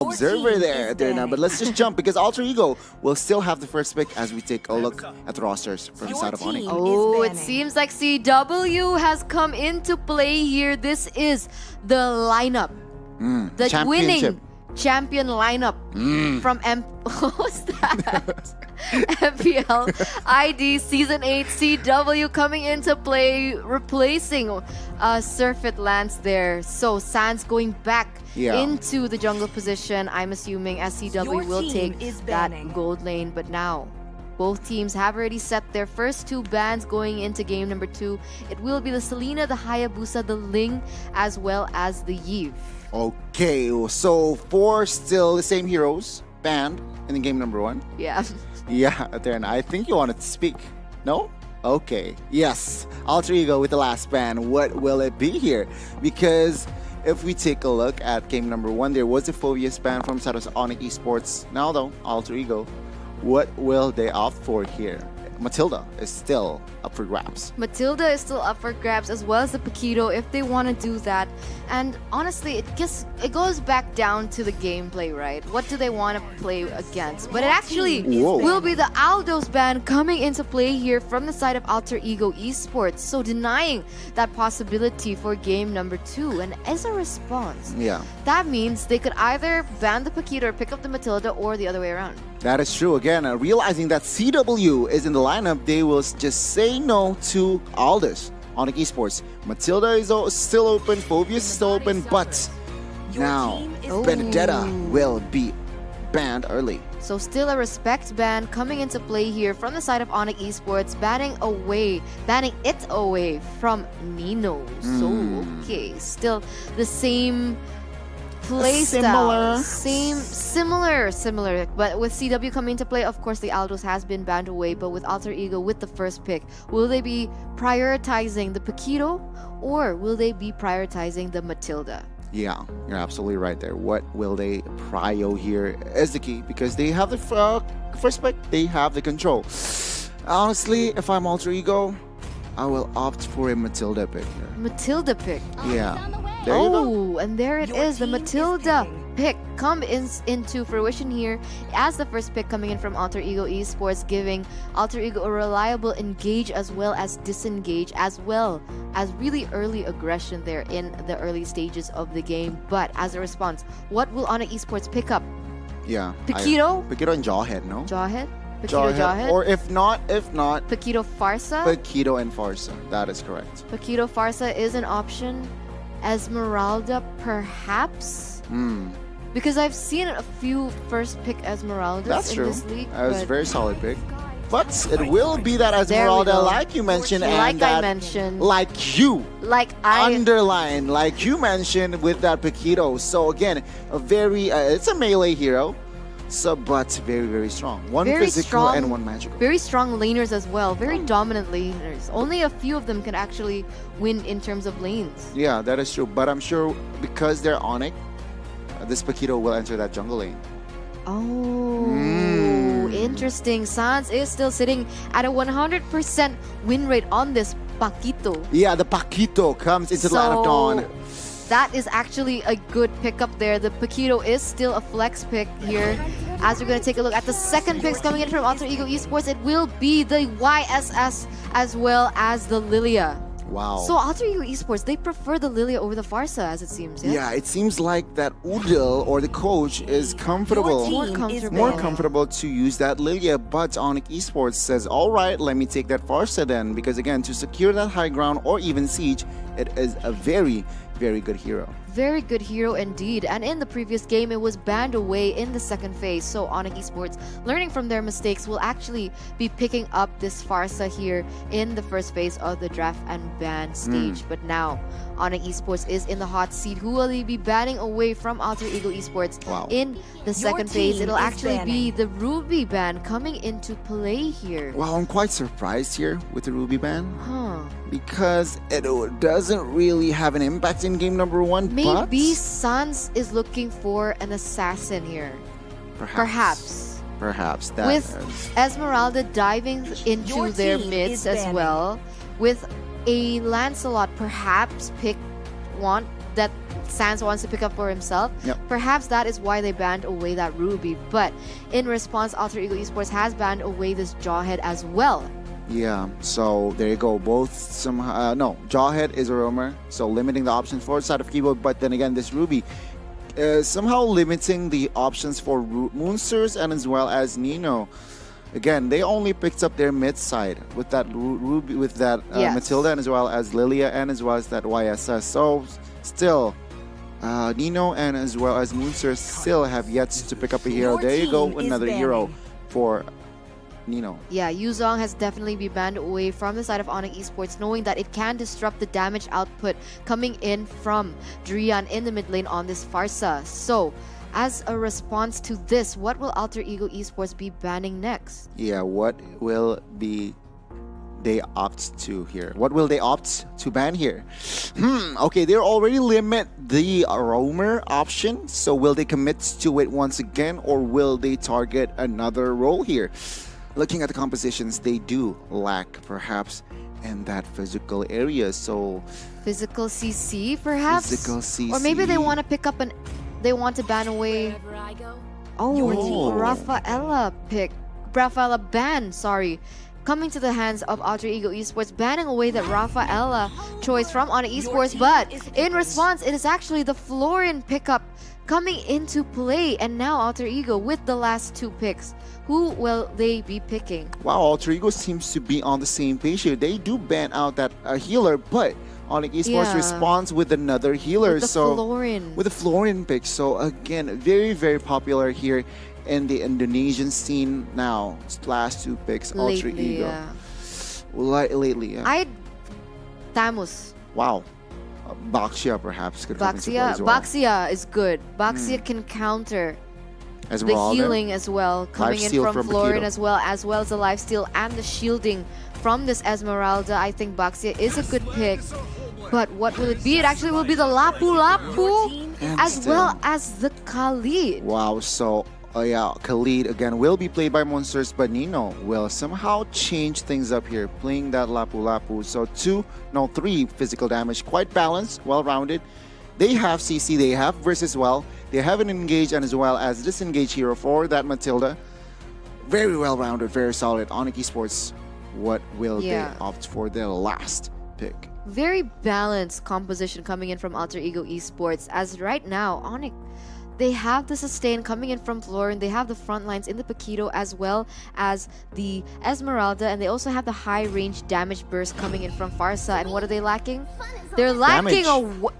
observer there now, but let's just jump because Alter Ego will still have the first pick as we take a look at the rosters from the side of ONIC. Oh, it seems like CW has come into play here. This is the lineup. The winning champion lineup from what's that? MPL ID Season 8 CW coming into play, replacing Surfeit Lance there. So Sans going back into the jungle position. I'm assuming SCW will take that gold lane, but now both teams have already set their first two bans going into game number 2. It will be the Selena, the Hayabusa, the Ling, as well as the Yves. Okay, so 4 still the same heroes banned in the game number 1. Yeah. Yeah, Darren, I think you wanted to speak. No? Okay. Yes. Alter Ego with the last ban. What will it be here? Because if we take a look at game number 1, there was a Phobius ban from Satos ONIC Esports. Now though, Alter Ego, what will they opt for here? Matilda is still up for grabs. Matilda is still up for grabs, as well as the Paquito if they want to do that. And honestly, it goes back down to the gameplay, right? What do they want to play against? But it actually will be the Aldos ban coming into play here from the side of Alter Ego Esports. So denying that possibility for game number 2. And as a response, that means they could either ban the Paquito or pick up the Matilda, or the other way around. That is true. Again, realizing that CW is in the lineup, they will just say no to Aldous. ONIC Esports. Matilda is still open, Phobius is still open, but now Benedetta will be banned early. So still a respect ban coming into play here from the side of ONIC Esports, banning it away from Nino. So okay, still the same play style, similar, but with CW coming into play, of course the Aldos has been banned away, but with Alter Ego with the first pick, will they be prioritizing the Paquito or will they be prioritizing the Matilda? Yeah, you're absolutely right there. What will they prio here is the key, because they have the first pick, they have the control. Honestly, if I'm Alter Ego, I will opt for a Matilda pick here. Matilda pick? Yeah. There you go. And there it is, the Matilda pick into fruition here as the first pick coming in from Alter Ego Esports, giving Alter Ego a reliable engage as well as disengage, as well as really early aggression there in the early stages of the game. But as a response, what will ONIC Esports pick up? Yeah. Paquito? Paquito and Jawhead, no? Jawhead? Paquito Jawhead? Or if not, Paquito Farsa? Paquito and Farsa. That is correct. Paquito Farsa is an option. Esmeralda, perhaps? Because I've seen a few first pick Esmeraldas in this league. That was a very solid pick. But it will be that Esmeralda, like you mentioned, and that, underline, like you mentioned with that Paquito. So again, a very, it's a melee hero. So, but very, very strong. One physical and one magical. Very strong laners as well. Very dominant laners. Only a few of them can actually win in terms of lanes. Yeah, that is true. But I'm sure because they're ONIC, this Paquito will enter that jungle lane. Oh, interesting. Sans is still sitting at a 100% win rate on this Paquito. Yeah, the Paquito comes into the line of dawn. That is actually a good pickup there. The Paquito is still a flex pick here. As we're going to take a look at the second picks coming in from Alter Ego Esports, it will be the YSS as well as the Lilia. Wow. So Alter Ego Esports, they prefer the Lilia over the Farsa, as it seems. Yeah, it seems like that Udil or the coach is comfortable. More comfortable to use that Lilia, but ONIC Esports says, all right, let me take that Farsa then, because again, to secure that high ground or even siege, it is a very good hero. Very good hero indeed. And in the previous game, it was banned away in the second phase. So ONIC Esports, learning from their mistakes, will actually be picking up this Farsa here in the first phase of the draft and ban stage. But now, ONIC Esports is in the hot seat. Who will they be banning away from Alter Ego Esports in the second phase? It'll actually be the Ruby ban coming into play here. Wow, I'm quite surprised here with the Ruby ban. Because it doesn't really have an impact in game number 1. Maybe Sans is looking for an assassin here. Perhaps. That with Esmeralda diving into their midst as well. With a Lancelot, perhaps pick one that Sans wants to pick up for himself. Yep. Perhaps that is why they banned away that Ruby. But in response, Alter Ego Esports has banned away this Jawhead as well. Yeah, so there you go. Both somehow Jawhead is a roamer, so limiting the options for side of keyboard. But then again, this Ruby somehow limiting the options for Moonsters and as well as Nino. Again, they only picked up their mid side with that Ruby, with that Yes. Matilda, and as well as Lilia, and as well as that YSS. So still, Nino and as well as Moonsters still have yet to pick up a hero. Your There you go, team is another hero for Nino. Yeah, Yuzong has definitely been banned away from the side of ONIC Esports, knowing that it can disrupt the damage output coming in from Drian in the mid lane on this Farsa. So, as a response to this, what will Alter Ego Esports be banning next? Yeah, what will be they opt to here? What will they opt to ban here? Okay, they already limit the roamer option, so will they commit to it once again, or will they target another role here? Looking at the compositions, they do lack perhaps in that physical area, so Physical CC, perhaps? physical CC. Or maybe they want to pick up they want to ban away. Wherever I go, Oh, Rafaela ban, sorry. Coming to the hands of Alter Ego Esports, banning away that Rafaela choice from ONIC Esports, but in response, it is actually the Florin pickup coming into play, and now Alter Ego with the last two picks. Who will they be picking? Wow, Alter Ego seems to be on the same page here. They do ban out that healer, but ONIC Esports Yeah. responds with another healer. With the so Florin. with the Florin pick. So again, very, very popular here in the Indonesian scene now. Last two picks, Alter Lately, Ego. yeah. Lately, yeah. Tamus. Wow. Baxia perhaps could come into play Baxia. as well. Baxia is good. Baxia can counter the Esmeralda. healing as well, coming in Lifesteal from from Florin Paquito. as well as the lifesteal and the shielding from this Esmeralda. I think Baxia is a good pick. But what will it be? It actually will be the Lapu Lapu And as still. well as the Khalid. Wow, so yeah, Khalid again will be played by Monsters, but Nino will somehow change things up here, playing that Lapu Lapu. So 3 physical damage, quite balanced, well-rounded. They have CC, they have Burst as well. They have an engage and as well as disengage hero for that Matilda. Very well-rounded, very solid. ONIC Esports, what will Yeah. they opt for their last pick? Very balanced composition coming in from Alter Ego Esports, as right now ONIC, they have the sustain coming in from Florin, they have the front lines in the Paquito as well as the Esmeralda, and they also have the high range damage burst coming in from Farsa. And what are they lacking? They're lacking Damage.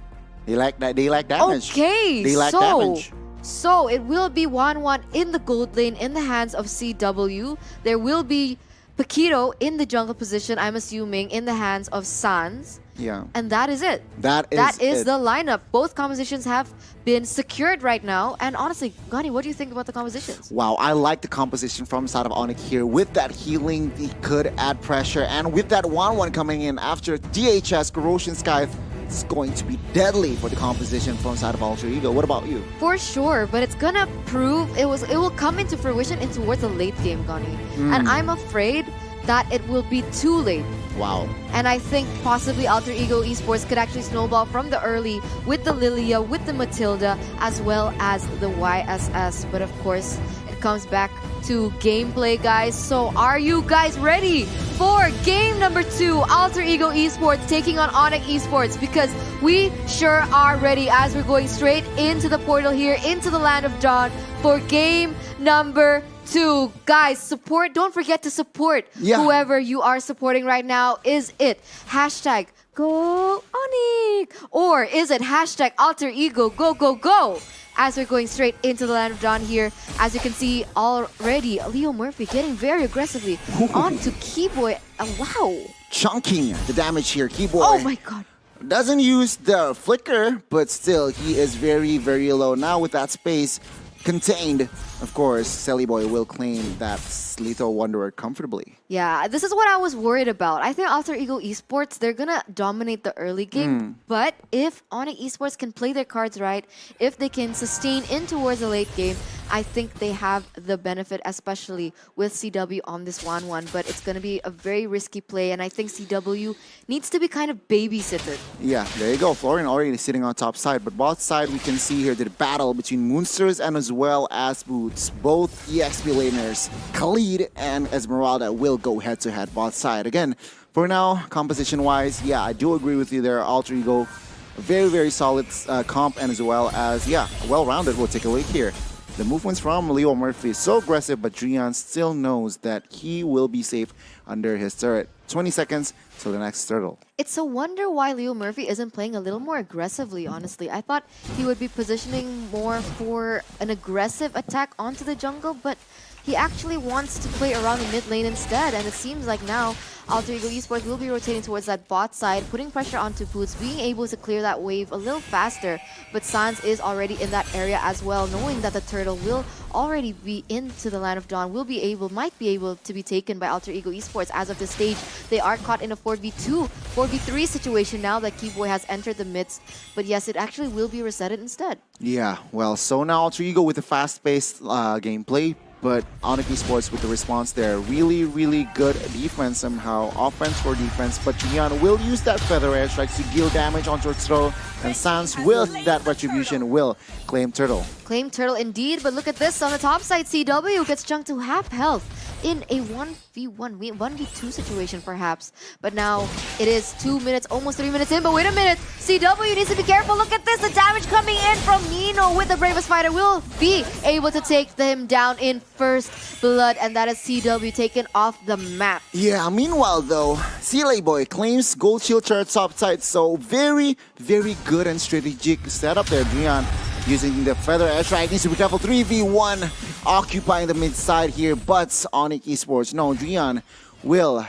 They lack that. They lack damage. Okay, They lack so damage. so it will be 1-1 in the gold lane in the hands of CW. There will be Paquito in the jungle position, I'm assuming, in the hands of Sans. Yeah. And that is it. That is it. the lineup. Both compositions have been secured right now. And honestly, Gani, what do you think about the compositions? Wow, I like the composition from side of ONIC here. With that healing, he could add pressure. And with that 1-1 coming in after DHS, Corrosion Scythe, it's going to be deadly for the composition from side of Alter Ego. What about you? For sure, but it's gonna prove it will come into fruition in towards the late game, Gani. And I'm afraid that it will be too late. Wow. And I think possibly Alter Ego Esports could actually snowball from the early with the Lilia, with the Matilda, as well as the YSS. But of course, it comes back to gameplay, guys. So are you guys ready for game number 2? Alter Ego Esports taking on ONIC Esports, because we sure are ready as we're going straight into the portal here, into the land of dawn for game number 2. Guys, support. Don't forget to support whoever you are supporting right now. Is it hashtag Go ONIC? Or is it hashtag Alter Ego Go Go Go? As we're going straight into the land of dawn here, as you can see already, Leo Murphy getting very aggressively onto Keyboy. Wow. Chunking the damage here. Keyboard Oh my god. doesn't use the flicker, but still he is very, very low. Now with that space contained, of course, Selly Boy will claim that Lethal Wanderer comfortably. Yeah, this is what I was worried about. I think Alter Ego Esports, they're gonna dominate the early game. But if ONIC Esports can play their cards right, if they can sustain in towards the late game, I think they have the benefit, especially with CW on this 1-1, but it's going to be a very risky play, and I think CW needs to be kind of babysitted. Yeah, there you go. Florian already sitting on top side, but bot side we can see here the battle between Moonsters and as well as Boots. Both EXP laners, Khalid and Esmeralda, will go head-to-head bot side. Again, for now, composition-wise, yeah, I do agree with you there. Alter Ego, very, very solid comp, and as well as, yeah, well-rounded. We'll take a look here. The movements from Leo Murphy is so aggressive, but Drian still knows that he will be safe under his turret. 20 seconds till the next turtle. It's a wonder why Leo Murphy isn't playing a little more aggressively, honestly. I thought he would be positioning more for an aggressive attack onto the jungle, but he actually wants to play around the mid lane instead, and it seems like now Alter Ego Esports will be rotating towards that bot side, putting pressure onto Boots, being able to clear that wave a little faster, but Sans is already in that area as well, knowing that the turtle will already be into the Land of Dawn, might be able to be taken by Alter Ego Esports. As of this stage, they are caught in a 4v2, 4v3 situation now that Keyboy has entered the midst, but yes, it actually will be resetted instead. Yeah, well, so now Alter Ego with a fast-paced gameplay, but ONIC Esports with the response there. Really, really good defense somehow. Offense for defense, but Drian will use that feather airstrike to deal damage onto Turtle, and Sans with that retribution will claim Turtle. Claim Turtle indeed, but look at this on the top side. CW gets chunked to half health in a 1v2 situation perhaps. But now it is 2 minutes, almost 3 minutes in, but wait a minute. CW needs to be careful. Look at this, the damage coming in from Nino with the Bravest Fighter will be able to take him down in first blood, and that is CW taken off the map. Yeah, meanwhile though, Silay Boy claims Gold Shield turret top side, so very, very good and strategic setup there. Drian using the feather airstrike, needs to be careful. 3v1 occupying the mid side here, but ONIC Esports, no, Drian will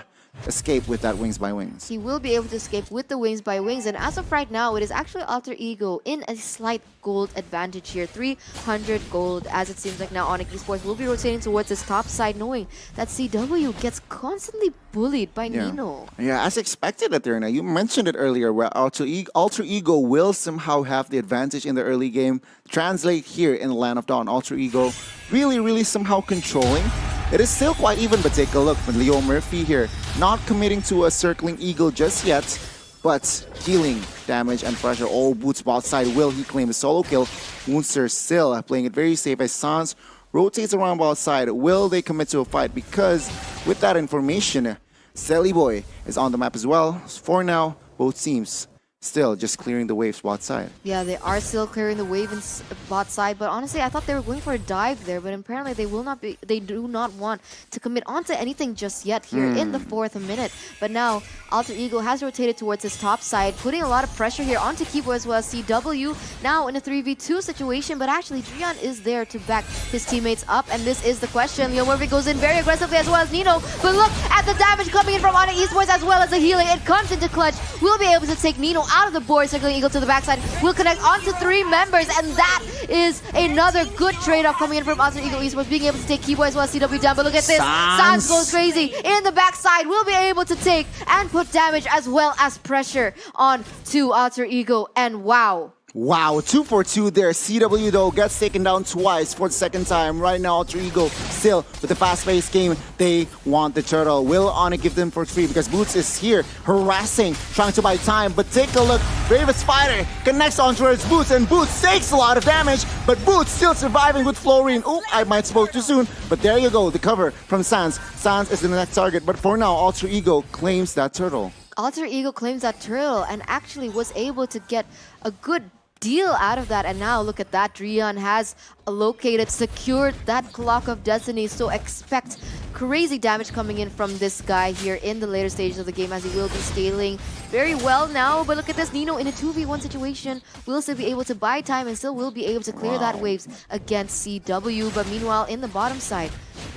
escape with that wings by wings. He will be able to escape with the wings by wings, and as of right now, it is actually Alter Ego in a slight gold advantage here. 300 gold, as it seems like now ONIC Esports will be rotating towards this top side, knowing that CW gets constantly bullied by Nino. Yeah, as expected, Aterna. You mentioned it earlier, where Alter Ego will somehow have the advantage in the early game. Translate here in the Land of Dawn. Alter Ego really, really somehow controlling. It is still quite even, but take a look with Leo Murphy here, not committing to a circling eagle just yet, but healing damage and pressure. All Boots bot side. Will he claim the solo kill? Moonster still playing it very safe as Sans rotates around bot side. Will they commit to a fight? Because with that information, Silay Boy is on the map as well. For now, both teams still just clearing the waves bot side. Yeah, they are still clearing the wave in bot side, but honestly, I thought they were going for a dive there, but apparently they will not be. They do not want to commit onto anything just yet here in the 4th minute. But now, Alter Ego has rotated towards his top side, putting a lot of pressure here onto Kibo as well as CW. Now in a 3v2 situation, but actually Drian is there to back his teammates up, and this is the question. Leo Murphy goes in very aggressively as well as Nino, but look at the damage coming in from ONIC Esports as well as the healing. It comes into clutch. We'll be able to take Nino out of the board, circling eagle to the backside. Will connect onto 3 members, and that is another good trade-off coming in from Alter Ego Esports, being able to take Kibo as well as CW down. But look at this, Sans goes crazy in the backside. Will be able to take and put damage as well as pressure on to Alter Ego, and wow. Wow, 2 for 2 there. CW though gets taken down twice for the second time. Right now, Alter Ego still with the fast-paced game. They want the turtle. Will ONIC give them for free because Boots is here harassing, trying to buy time. But take a look, Bravest Fighter connects on towards Boots, and Boots takes a lot of damage. But Boots still surviving with Florian. Oh, I might spoke too soon. But there you go, the cover from Sans. Sans is the next target. But for now, Alter Ego claims that turtle. Alter Ego claims that turtle and actually was able to get a good deal out of that, and now look at that. Drian has located, secured that Clock of Destiny, so expect crazy damage coming in from this guy here in the later stages of the game, as he will be scaling very well now. But look at this, Nino in a 2v1 situation will still be able to buy time and still will be able to clear that waves against CW. But meanwhile, in the bottom side,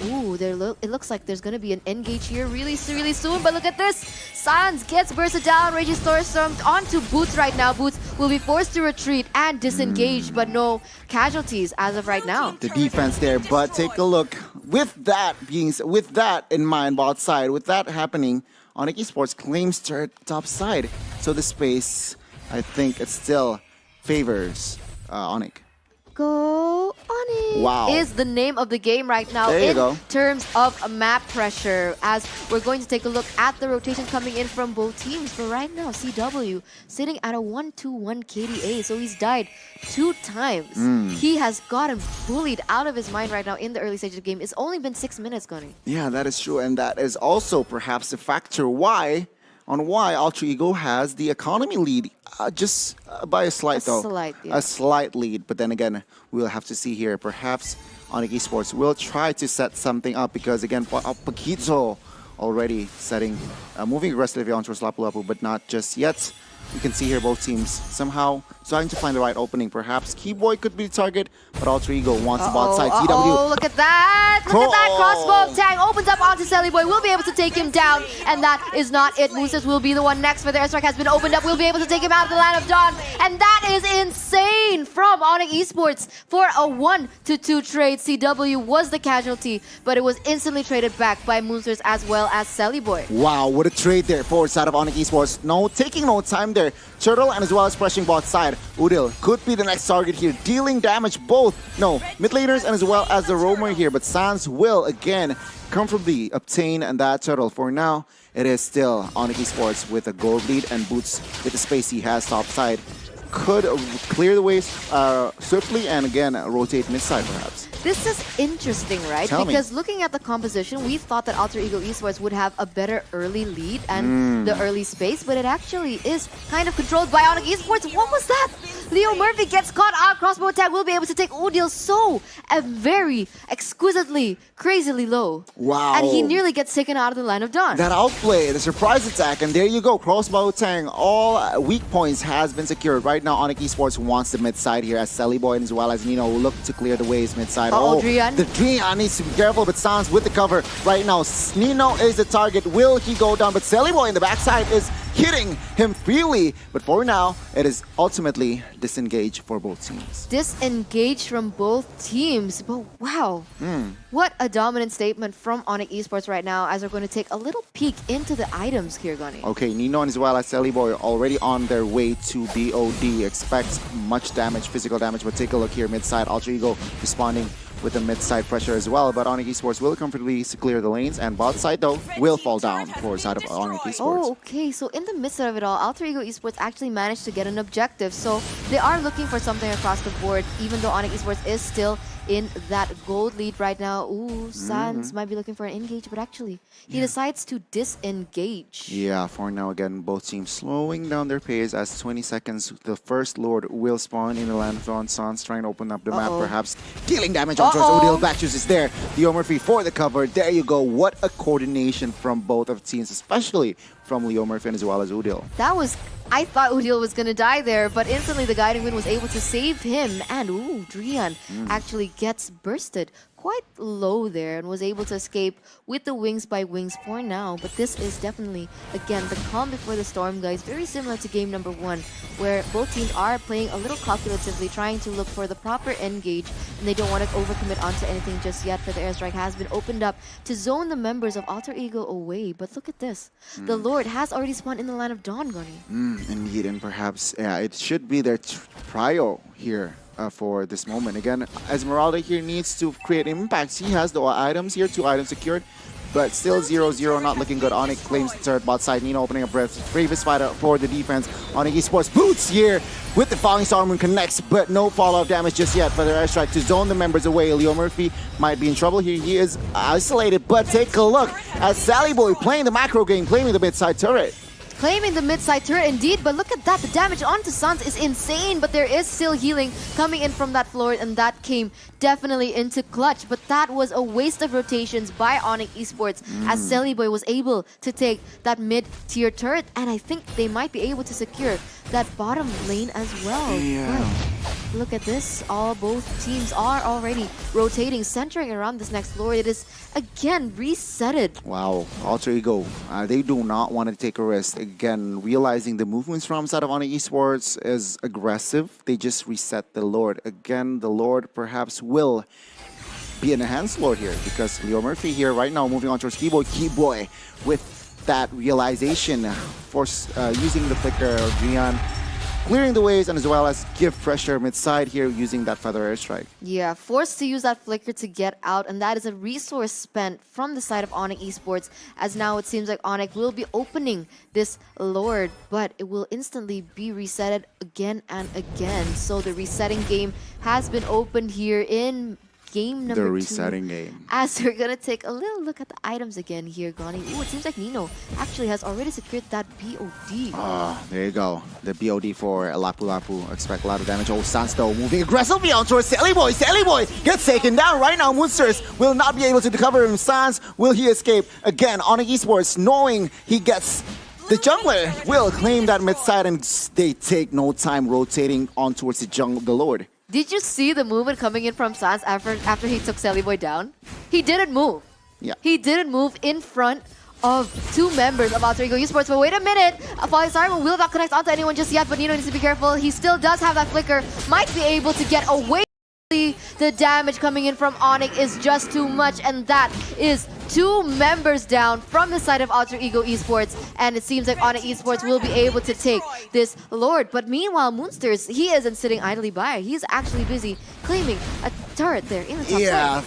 ooh, it looks like there's going to be an engage here really soon. But look at this, Sans gets bursted down, Raging Storm onto Boots right now. Boots will be forced to retreat and disengage, but no casualties as of right now. The defense there, but take a look. With that in mind, bot side, with that happening, ONIC Esports claims turret top side. So the space, I think it still favors ONIC. Go ONIC! Wow. is the name of the game right now There you in go. terms of map pressure, as we're going to take a look at the rotation coming in from both teams. But right now, CW sitting at a 1-2-1 KDA, so he's died 2 times. He has gotten bullied out of his mind right now in the early stage of the game. It's only been 6 minutes, Gunny. Yeah, that is true, and that is also perhaps the factor why Alter Ego has the economy lead, just by a slight a slight lead. But then again, we'll have to see here. Perhaps ONIC Esports will try to set something up because again, Paquito already setting, moving aggressively on towards Lapu-Lapu, but not just yet. You can see here both teams somehow trying to find the right opening. Perhaps Keyboy could be the target, but Alter Ego wants the bot side. TW. Oh, look at that! Look at that crossbow tag opens up onto Sellyboy. We'll be able to take him down, and that is not it. Mooses will be the one next, for the airstrike has been opened up. We'll be able to take him out of the line of dawn, and that is insane from ONIC Esports for a 1-2 trade. CW was the casualty, but it was instantly traded back by Moonsers as well as Sellyboy. Wow, what a trade there for side of ONIC Esports. Taking no time there. Turtle and as well as pressing bot side. Udil could be the next target here, dealing damage both, mid laners and as well as the roamer here. But Sans will again comfortably obtain and that turtle. For now, it is still ONIC Esports with a gold lead, and Boots with the space he has top side could clear the way swiftly and again rotate mid side perhaps. This is interesting, right? Because looking at the composition, we thought that Alter Ego Esports would have a better early lead and the early space, but it actually is kind of controlled by ONIC Esports. What was that? Leo Murphy gets caught out. Crossbow attack will be able to take Udil so very exquisitely, crazily low. Wow. And he nearly gets taken out of the line of dawn. That outplay, the surprise attack, and there you go. Crossbow Tang, all weak points has been secured. Right now, ONIC Esports wants the mid side here as Sellyboy and as well as Nino look to clear the ways mid side. Drian. The Drian needs to be careful, but Sans with the cover right now. Nino is the target. Will he go down? But Sellyboy in the backside is hitting him freely. But for now, it is ultimately disengaged for both teams. Disengaged from both teams. But wow, what a dominant statement from ONIC Esports right now, as we're going to take a little peek into the items here, Gunny. Okay, Nino and as well as Sellyboy already on their way to BOD. Expect much damage, physical damage, but take a look here mid-side. Alter Ego responding with the mid-side pressure as well, but ONIC Esports will comfortably clear the lanes, and bot side though will fall down for side of ONIC Esports. Oh, okay, so in the midst of it all, Alter Ego Esports actually managed to get an objective, so they are looking for something across the board, even though ONIC Esports is still in that gold lead right now. Ooh, Sans might be looking for an engage, but actually he decides to disengage. Yeah, for now again, both teams slowing down their pace as 20 seconds. The first Lord will spawn in the land of Dawn. Sans trying to open up the map, perhaps dealing damage on towards Odile. Backjuice is there. Leo Murphy for the cover. There you go. What a coordination from both of teams, especially from Leo Murphy as well as Udil. That was... I thought Udil was going to die there, but instantly the Guiding Wind was able to save him. And Drian actually gets bursted quite low there and was able to escape with the wings by wings for now. But this is definitely, again, the calm before the storm, guys. Very similar to game number 1, where both teams are playing a little calculatively, trying to look for the proper engage, and they don't want to overcommit onto anything just yet, for the airstrike has been opened up to zone the members of Alter Ego away. But look at this. The Lord has already spawned in the land of Dawn, Gunny. Indeed, and perhaps it should be their prio here for this moment. Again, Esmeralda here needs to create impacts. He has the items here, 2 items secured, but still 0-0, not looking good. ONIC claims the third bot side. Nino opening up breath. Bravest fighter for the defense. ONIC Esports Boots here with the Falling Star Moon connects, but no follow-up damage just yet for the airstrike to zone the members away. Leo Murphy might be in trouble here. He is isolated, but take a look at Sellyboy playing the macro game, claiming the mid-side turret. Claiming the mid-side turret indeed, but look at that. The damage onto Sans is insane, but there is still healing coming in from that floor, and that came definitely into clutch. But that was a waste of rotations by ONIC Esports, as Sellyboy was able to take that mid-tier turret, and I think they might be able to secure that bottom lane as well. But look at this. Both teams are already rotating, centering around this next floor. It is again resetted. Wow, Alter Ego, they do not want to take a risk. Again, realizing the movements from side of ONIC Esports is aggressive. They just reset the Lord. Again, the Lord perhaps will be an enhanced Lord here, because Leo Murphy here right now moving on towards Keyboy. Keyboy with that realization, using the flicker of Drian clearing the waves and as well as give pressure mid-side here using that feather airstrike. Yeah, forced to use that flicker to get out, and that is a resource spent from the side of ONIC Esports, as now it seems like ONIC will be opening this Lord, but it will instantly be resetted again and again. So the resetting game has been opened here in game number 2. The resetting game. As we're gonna take a little look at the items again here, Gani. Ooh, it seems like Nino actually has already secured that BOD. There you go. The BOD for Lapu Lapu. Expect a lot of damage. Oh, Sans though moving aggressively on towards Sally Boy. Sally Boy gets taken down right now. Moonsters will not be able to cover him. Sans, will he escape? Again, ONIC Esports, knowing he gets the jungler, will claim that mid side and they take no time rotating on towards the Lord. Did you see the movement coming in from Sans after he took Sally Boy down? He didn't move. Yeah. He didn't move in front of 2 members of Alter Ego Esports. But wait a minute, Falling Star will not connect onto anyone just yet, but Nino needs to be careful. He still does have that flicker. Might be able to get away. The damage coming in from ONIC is just too much, and that is 2 members down from the side of Alter Ego Esports, and it seems like ONIC Esports will be able to take this Lord. But meanwhile, Moonsters, he isn't sitting idly by. He's actually busy claiming a turret there in the top side.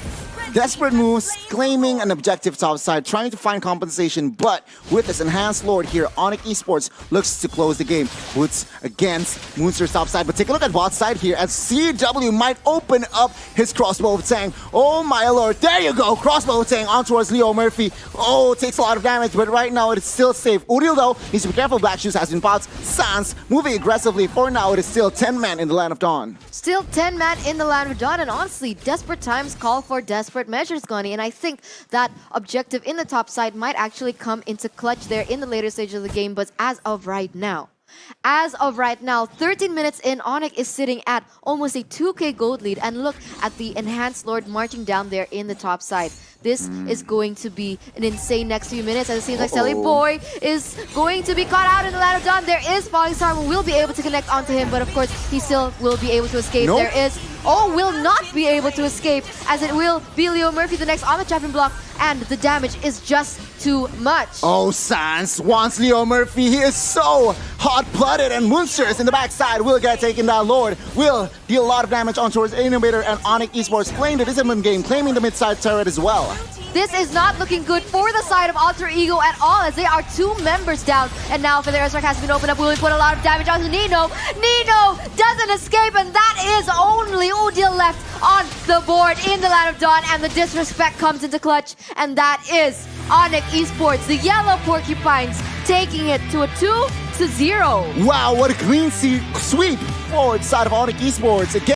Desperate moves, claiming an objective top side, trying to find compensation, but with this enhanced Lord here, ONIC Esports looks to close the game. Woods against Moonsters top side, but take a look at bot side here as CW might open up his crossbow tang. Oh my lord, there you go, crossbow tang on towards Leo Murphy. Oh, takes a lot of damage, but right now it is still safe. Uril though, needs to be careful, Black Shoes has been popped. Sans moving aggressively, for now it is still 10 man in the Land of Dawn. Still 10 man in the Land of Dawn, and honestly, desperate times call for desperate measures, Gani, and I think that objective in the top side might actually come into clutch there in the later stage of the game, but as of right now, 13 minutes in, ONIC is sitting at almost a 2k gold lead, and look at the enhanced Lord marching down there in the top side. This is going to be an insane next few minutes, as it seems like Sally Boy is going to be caught out in the Land of Dawn. There is Falling Star who will be able to connect onto him, but of course he still will be able to escape. Nope. There is will not be able to escape, as it will be Leo Murphy the next on the champion block, and the damage is just too much. Oh, Sans wants Leo Murphy. He is so hot-blooded, and Moonsters in the backside will get taken down. Lord will deal a lot of damage on towards Innovator, and ONIC Esports playing the discipline game, claiming the mid-side turret as well. This is not looking good for the side of Alter Ego at all, as they are 2 members down. And now Feather Airstrike has been opened up, will put a lot of damage onto Nino. Nino doesn't escape, and that is only Udil left on the board in the Land of Dawn, and the disrespect comes into clutch, and that is ONIC Esports, the Yellow Porcupines, taking it to a 2-0. Wow, what a clean sweep forward side of ONIC Esports. Again,